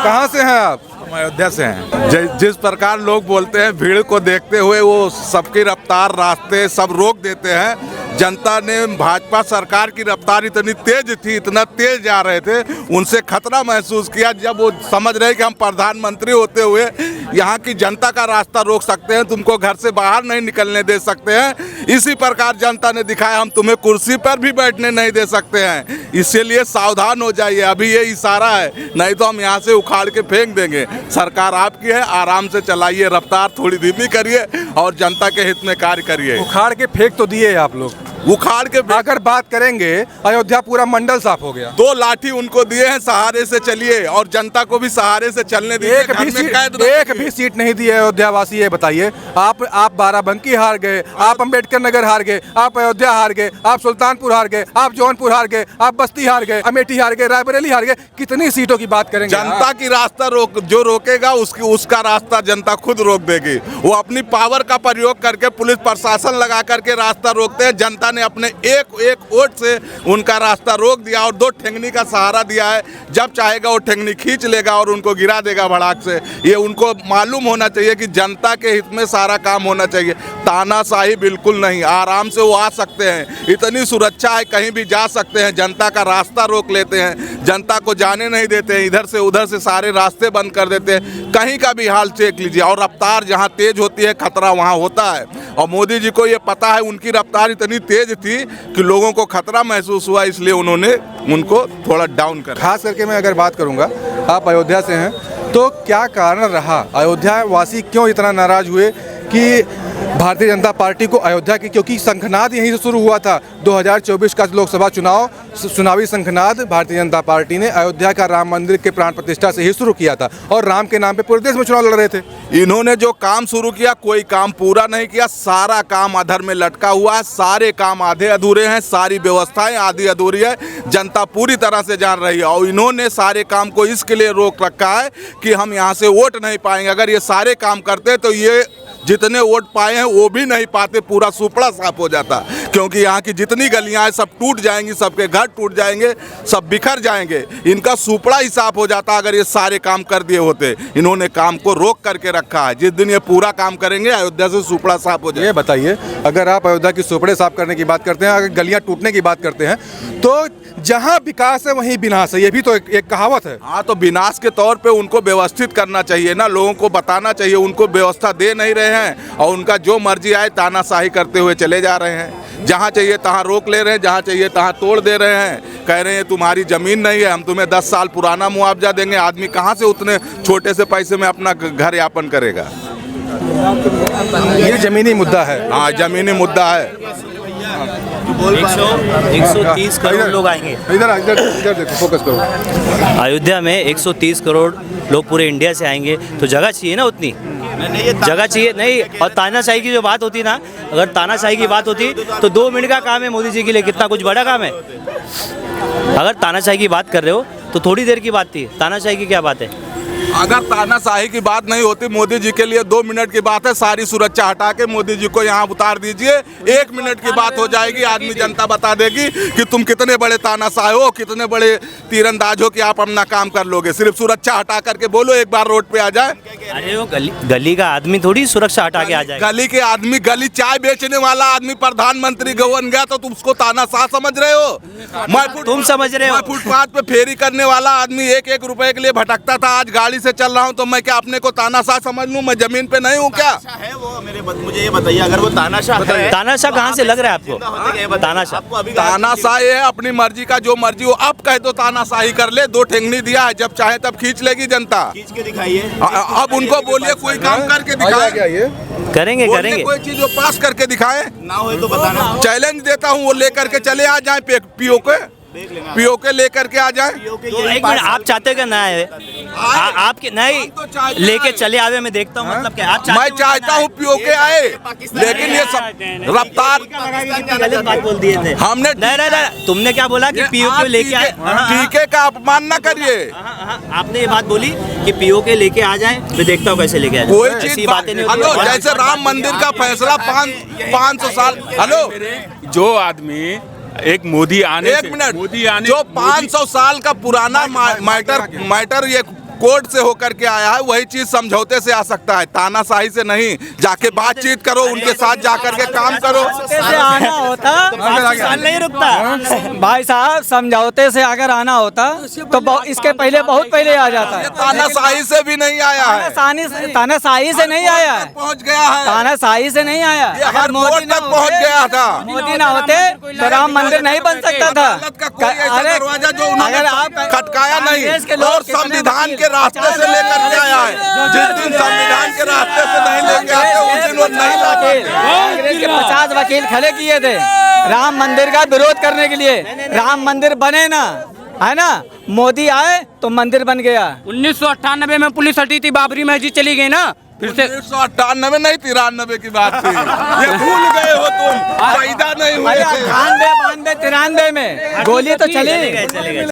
कहाँ से हैं आप? हम अयोध्या से हैं। जिस प्रकार लोग बोलते हैं, भीड़ को देखते हुए वो सबकी रफ्तार, रास्ते सब रोक देते हैं। जनता ने भाजपा सरकार की रफ्तार इतनी तेज थी, इतना तेज जा रहे थे, उनसे खतरा महसूस किया जब वो समझ रहे कि हम प्रधानमंत्री होते हुए यहाँ की जनता का रास्ता रोक सकते हैं, तुमको घर से बाहर नहीं निकलने दे सकते हैं। इसी प्रकार जनता ने दिखाया, हम तुम्हें कुर्सी पर भी बैठने नहीं दे सकते हैं। इसीलिए सावधान हो जाइए, अभी ये इशारा है, नहीं तो हम यहाँ से उखाड़ के फेंक देंगे। सरकार आपकी है, आराम से चलाइए, रफ्तार थोड़ी धीमी करिए और जनता के हित में कार्य करिए। उखाड़ के फेंक तो दिए आप लोग, उखाड़ के अगर बात करेंगे अयोध्या पूरा मंडल साफ हो गया। 2 लाठी उनको दिए हैं, सहारे से चलिए और जनता को भी सहारे से चलने दीजिए। एक भी सीट नहीं दी है अयोध्या वासी, ये बताइए। आप बाराबंकी हार गए, आप अंबेडकर नगर हार गए, आप अयोध्या हार गए, आप सुल्तानपुर हार गए, आप जौनपुर हार गए, आप बस्ती हार गए, अमेठी हार गए, रायबरेली हार गए। कितनी सीटों की बात करेंगे? जनता की रास्ता जो रोकेगा उसका रास्ता जनता खुद रोक देगी। वो अपनी पावर का प्रयोग करके पुलिस प्रशासन लगा करके रास्ता रोकते हैं। जनता ने अपने एक वोट से उनका रास्ता रोक दिया और 2 ठेंगनी का सहारा दिया है। जब चाहेगा वो ठेंगनी खींच लेगा और उनको गिरा देगा भड़ाक से। ये उनको मालूम होना चाहिए कि जनता के हित में सारा काम होना चाहिए, तानाशाही बिल्कुल नहीं। आराम से वो आ सकते हैं, इतनी सुरक्षा है, कहीं भी जा सकते हैं। जनता का रास्ता रोक लेते हैं, जनता को जाने नहीं देते हैं, इधर से उधर से सारे रास्ते बंद कर देते हैं। कहीं का भी हाल चेक लीजिए, और रफ्तार जहाँ तेज होती है खतरा वहाँ होता है। और मोदी जी को ये पता है, उनकी रफ्तार इतनी तेज थी कि लोगों को खतरा महसूस हुआ, इसलिए उन्होंने उनको थोड़ा डाउन कर। खास करके मैं अगर बात करूंगा, आप अयोध्या से हैं, तो क्या कारण रहा, अयोध्या वासी क्यों इतना नाराज हुए कि भारतीय जनता पार्टी को अयोध्या की, क्योंकि शंखनाद यहीं से शुरू हुआ था। 2024 का लोकसभा चुनावी शंखनाद भारतीय जनता पार्टी ने अयोध्या का राम मंदिर के प्राण प्रतिष्ठा से ही शुरू किया था और राम के नाम पे पूरे देश में चुनाव लड़ रहे थे। इन्होंने जो काम शुरू किया, कोई काम पूरा नहीं किया, सारा काम अधर में लटका हुआ है, सारे काम आधे अधूरे हैं, सारी व्यवस्थाएं आधी अधूरी है, जनता पूरी तरह से जान रही है। और इन्होंने सारे काम को इसके लिए रोक रखा है कि हम यहाँ से वोट नहीं पाएंगे। अगर ये सारे काम करते तो ये जितने वोट पाए हैं वो भी नहीं पाते, पूरा सुपड़ा साफ हो जाता। क्योंकि यहाँ की जितनी गलियाँ हैं सब टूट जाएंगी, सबके घर टूट जाएंगे, सब बिखर जाएंगे, इनका सुपड़ा ही साफ हो जाता अगर ये सारे काम कर दिए होते। इन्होंने काम को रोक करके रखा है, जिस दिन ये पूरा काम करेंगे अयोध्या से सुपड़ा साफ हो जाए। ये बताइए, अगर आप अयोध्या की सुपड़े साफ करने की बात करते हैं, अगर गलियाँ टूटने की बात करते हैं, तो जहाँ विकास है वहीं विनाश है, ये भी तो एक कहावत है। हाँ, तो विनाश के तौर पे उनको व्यवस्थित करना चाहिए ना, लोगों को बताना चाहिए। उनको व्यवस्था दे नहीं रहे हैं और उनका जो मर्जी आए तानाशाही करते हुए चले जा रहे हैं। जहाँ चाहिए तहाँ रोक ले रहे हैं, जहाँ चाहिए तहाँ तोड़ दे रहे हैं। कह रहे हैं तुम्हारी ज़मीन नहीं है, हम तुम्हें 10 साल पुराना मुआवजा देंगे। आदमी कहाँ से उतने छोटे से पैसे में अपना घर यापन करेगा? ये ज़मीनी मुद्दा है। हाँ, ज़मीनी मुद्दा है। 130 करोड़ लोग आएंगे। इधर देखो, फोकस करो। अयोध्या में 130 करोड़ लोग पूरे इंडिया से आएंगे, तो जगह चाहिए ना, उतनी जगह चाहिए नहीं। और तानाशाही की जो बात होती ना, अगर तानाशाही की बात होती तो 2 मिनट का काम है मोदी जी के लिए, कितना कुछ बड़ा काम है। अगर तानाशाही की बात कर रहे हो तो थोड़ी देर की बात थी, तानाशाही की क्या बात है? अगर तानाशाही की बात नहीं होती, मोदी जी के लिए 2 मिनट की बात है। सारी सुरक्षा हटा के मोदी जी को यहाँ उतार दीजिए, 1 मिनट की बात हो जाएगी। आदमी जनता बता देगी कि तुम कितने बड़े तानाशाह हो, कितने बड़े तीरंदाज हो कि आप अपना काम कर लोगे। सिर्फ सुरक्षा हटा करके बोलो, एक बार रोड पे आ जाए। अरे वो गली का आदमी थोड़ी सुरक्षा हटा के आ जाए। गली के आदमी, गली चाय बेचने वाला आदमी प्रधानमंत्री बन गया तो तुम उसको तानाशाह समझ रहे हो? तुम समझ रहे हो? फुटपाथ पे फेरी करने वाला आदमी 1-1 रुपए के लिए भटकता था, आज गाड़ी से चल रहा हूं तो मैं क्या अपने को तानाशाह समझ लूं? मैं जमीन पे नहीं हूं क्या? है वो, मुझे ये बताइए, अगर वो तानाशाह है, तानाशाह कहाँ से लग रहा है आपको? तानाशाह ये है, अपनी मर्जी का जो मर्जी हो। अब कहे तो तानाशाही कर ले, 2 ठेंगनी दिया है, जब चाहे तब खींच लेगी जनता। खींच के दिखाइए। अब उनको बोलिए कोई काम करके दिखाए। करेंगे कोई चीज वो पास करके दिखाए ना हो तो बताना। चैलेंज देता हूँ, वो लेकर के चले आ जाए, पीओ के लेकर के आ जाए। तो एक मिनट, आप चाहते क्या ना है? आपके नहीं लेके चले आवे, मैं देखता हूँ। मतलब क्या आप मैं चाहता हूँ पीओ के आए, लेकिन ये सब रफ्तार गलत बात बोल दिए थे हमने। नहीं, तुमने क्या बोला कि पीओ के लेके आए? टीके का अपमान न करिए। आपने ये बात बोली कि पीओ के लेके आ जाए, मैं देखता हूँ कैसे लेके आ जाए। कोई ऐसी चीज बातें नहीं होती। हेलो, जैसे राम मंदिर का फैसला 500 साल। हेलो, जो आदमी एक मोदी आने एक मिनट, जो 500 साल का पुराना मैटर ये कोर्ट से होकर के आया है वही चीज समझौते से आ सकता है, तानाशाही से नहीं। जाके बातचीत करो, उनके साथ जाकर के काम करो। से आना होता नहीं रुकता। भाई साहब, समझौते से अगर आना होता तो इसके पहले बहुत पहले आ जाता है। तानाशाही से भी नहीं आया है, तानाशाही से नहीं आया है, पहुंच गया है, तानाशाही से नहीं आया। ये हर मोदी तक पहुंच गया था। मोदी ना होते तो राम मंदिर नहीं बन सकता था। अदालत का कोई ऐसा दरवाजा जो उन्होंने अगर आप खटकाया नहीं, कांग्रेस के लोग और संविधान के रास्ते से लेकर के आया है। जिस दिन संविधान के रास्ते से नहीं लेके आते उस दिन वो नहीं लाते। कांग्रेस के 50 वकील खड़े किए थे राम मंदिर का विरोध करने के लिए। राम मंदिर बने ना, है ना, मोदी आए तो मंदिर बन गया। 1998 में पुलिस हटी थी, बाबरी मस्जिद चली गई ना, फिर से 1998 नहीं 93 की बात थी, ये भूल गए हो तुम, पैदा नहीं हुए थे। 92, 93 में गोली तो चली।